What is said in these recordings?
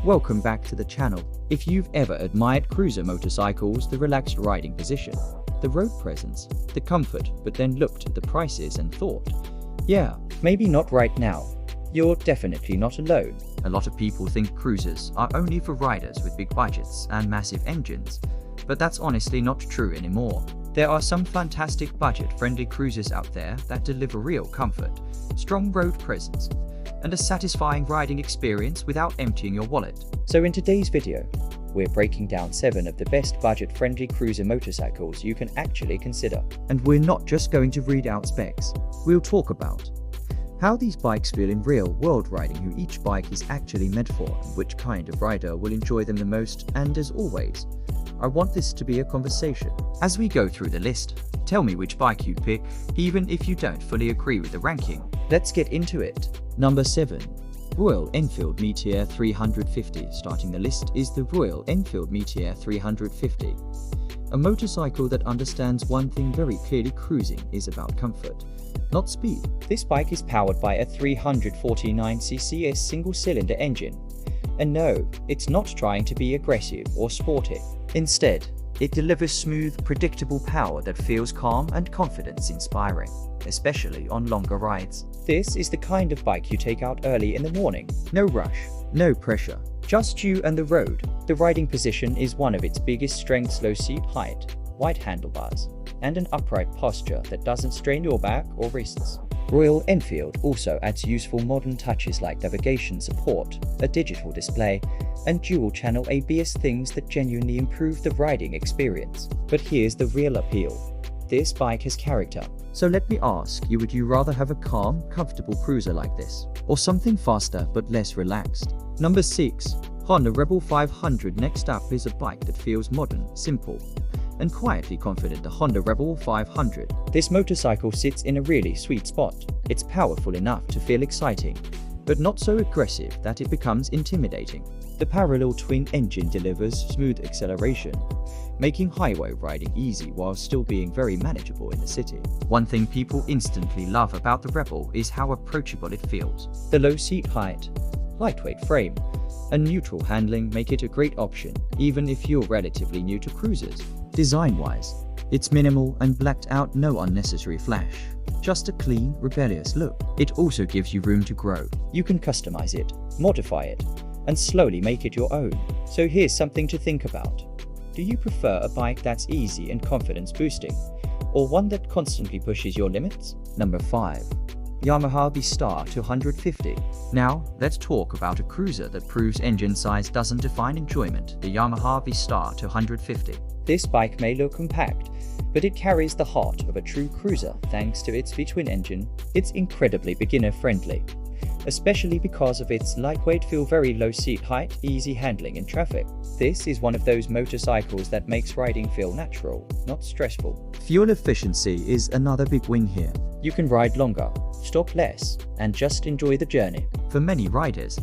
Welcome back to the channel. If you've ever admired cruiser motorcycles, the relaxed riding position, the road presence, the comfort, but then looked at the prices and thought, yeah, maybe not right now, you're definitely not alone. A lot of people think cruisers are only for riders with big budgets and massive engines, but that's honestly not true anymore. There are some fantastic budget-friendly cruisers out there that deliver real comfort, strong road presence, and a satisfying riding experience without emptying your wallet. So in today's video, we're breaking down 7 of the best budget-friendly cruiser motorcycles you can actually consider. And we're not just going to read out specs, we'll talk about how these bikes feel in real-world riding, who each bike is actually meant for, and which kind of rider will enjoy them the most, and as always, I want this to be a conversation. As we go through the list, tell me which bike you'd pick, even if you don't fully agree with the ranking. Let's get into it. Number 7. Royal Enfield Meteor 350. Starting the list is the Royal Enfield Meteor 350. A motorcycle that understands one thing very clearly: cruising is about comfort, not speed. This bike is powered by a 349cc single-cylinder engine. And no, it's not trying to be aggressive or sporty. Instead, it delivers smooth, predictable power that feels calm and confidence-inspiring, especially on longer rides. This is the kind of bike you take out early in the morning. No rush, no pressure, just you and the road. The riding position is one of its biggest strengths: low seat height, wide handlebars, and an upright posture that doesn't strain your back or wrists. Royal Enfield also adds useful modern touches like navigation support, a digital display, and dual-channel ABS, things that genuinely improve the riding experience. But here's the real appeal: this bike has character. So let me ask you, would you rather have a calm, comfortable cruiser like this, or something faster but less relaxed? Number 6. Honda Rebel 500. Next up is a bike that feels modern, simple, and quietly confident: the Honda Rebel 500. This motorcycle sits in a really sweet spot. It's powerful enough to feel exciting, but not so aggressive that it becomes intimidating. The parallel twin engine delivers smooth acceleration, making highway riding easy while still being very manageable in the city. One thing people instantly love about the Rebel is how approachable it feels. The low seat height, lightweight frame, and neutral handling make it a great option, even if you're relatively new to cruisers. Design-wise, it's minimal and blacked out, no unnecessary flash, just a clean, rebellious look. It also gives you room to grow. You can customize it, modify it, and slowly make it your own. So here's something to think about. Do you prefer a bike that's easy and confidence-boosting, or one that constantly pushes your limits? Number 5. Yamaha V-Star 250. Now, let's talk about a cruiser that proves engine size doesn't define enjoyment: the Yamaha V-Star 250. This bike may look compact, but it carries the heart of a true cruiser thanks to its V-twin engine. It's incredibly beginner-friendly, especially because of its lightweight feel, very low seat height, easy handling in traffic. This is one of those motorcycles that makes riding feel natural, not stressful. Fuel efficiency is another big win here. You can ride longer, stop less, and just enjoy the journey. For many riders,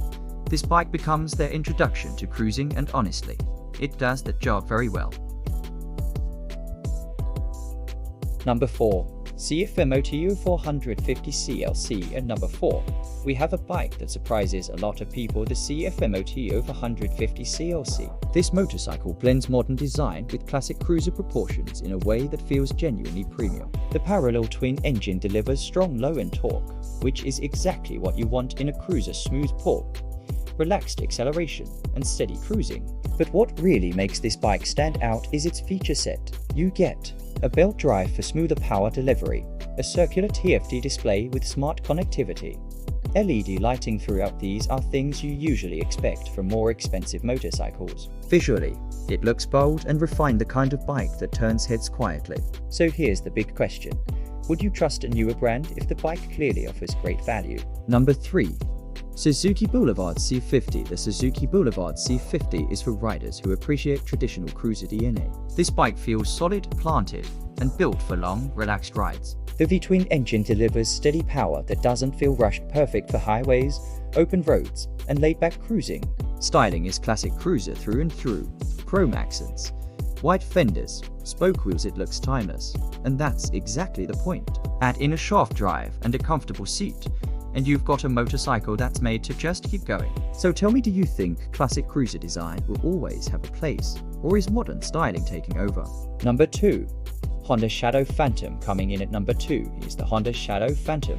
this bike becomes their introduction to cruising, and honestly, it does that job very well. Number 4. CFMOTO 450 CLC. And number 4, we have a bike that surprises a lot of people: the CFMOTO 450 CLC. This motorcycle blends modern design with classic cruiser proportions in a way that feels genuinely premium. The parallel twin engine delivers strong low-end torque, which is exactly what you want in a cruiser: smooth pull, relaxed acceleration, and steady cruising. But what really makes this bike stand out is its feature set. You get a belt drive for smoother power delivery, a circular TFT display with smart connectivity, LED lighting throughout. These are things you usually expect from more expensive motorcycles. Visually, it looks bold and refined, the kind of bike that turns heads quietly. So here's the big question: would you trust a newer brand if the bike clearly offers great value? Number 3. Suzuki Boulevard C50. The Suzuki Boulevard C50 is for riders who appreciate traditional cruiser DNA. This bike feels solid, planted, and built for long, relaxed rides. The V-twin engine delivers steady power that doesn't feel rushed, perfect for highways, open roads, and laid-back cruising. Styling is classic cruiser through and through. Chrome accents, white fenders, spoke wheels, it looks timeless. And that's exactly the point. Add in a shaft drive and a comfortable seat, and you've got a motorcycle that's made to just keep going. So tell me, do you think classic cruiser design will always have a place, or is modern styling taking over? Number 2. Honda Shadow Phantom. Coming in at number 2 is the Honda Shadow Phantom,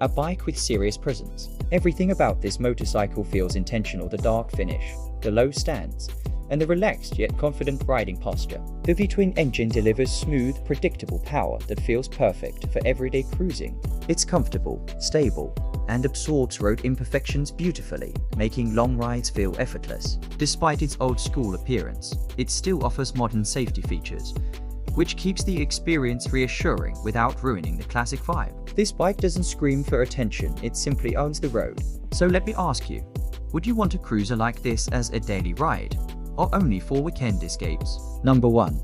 a bike with serious presence. Everything about this motorcycle feels intentional: the dark finish, the low stance, and the relaxed yet confident riding posture. The V-twin engine delivers smooth, predictable power that feels perfect for everyday cruising. It's comfortable, stable, and absorbs road imperfections beautifully, making long rides feel effortless. Despite its old-school appearance, it still offers modern safety features, which keeps the experience reassuring without ruining the classic vibe. This bike doesn't scream for attention, it simply owns the road. So let me ask you, would you want a cruiser like this as a daily ride, or only for weekend escapes? Number 1.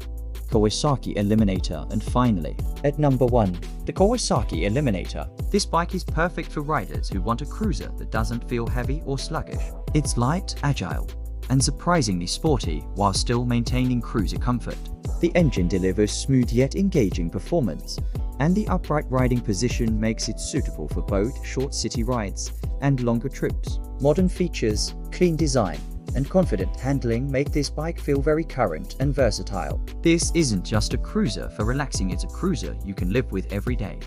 Kawasaki Eliminator. And finally, at number 1, the Kawasaki Eliminator. This bike is perfect for riders who want a cruiser that doesn't feel heavy or sluggish. It's light, agile, and surprisingly sporty while still maintaining cruiser comfort. The engine delivers smooth yet engaging performance, and the upright riding position makes it suitable for both short city rides and longer trips. Modern features, clean design, and confident handling make this bike feel very current and versatile. This isn't just a cruiser for relaxing, it's a cruiser you can live with every day.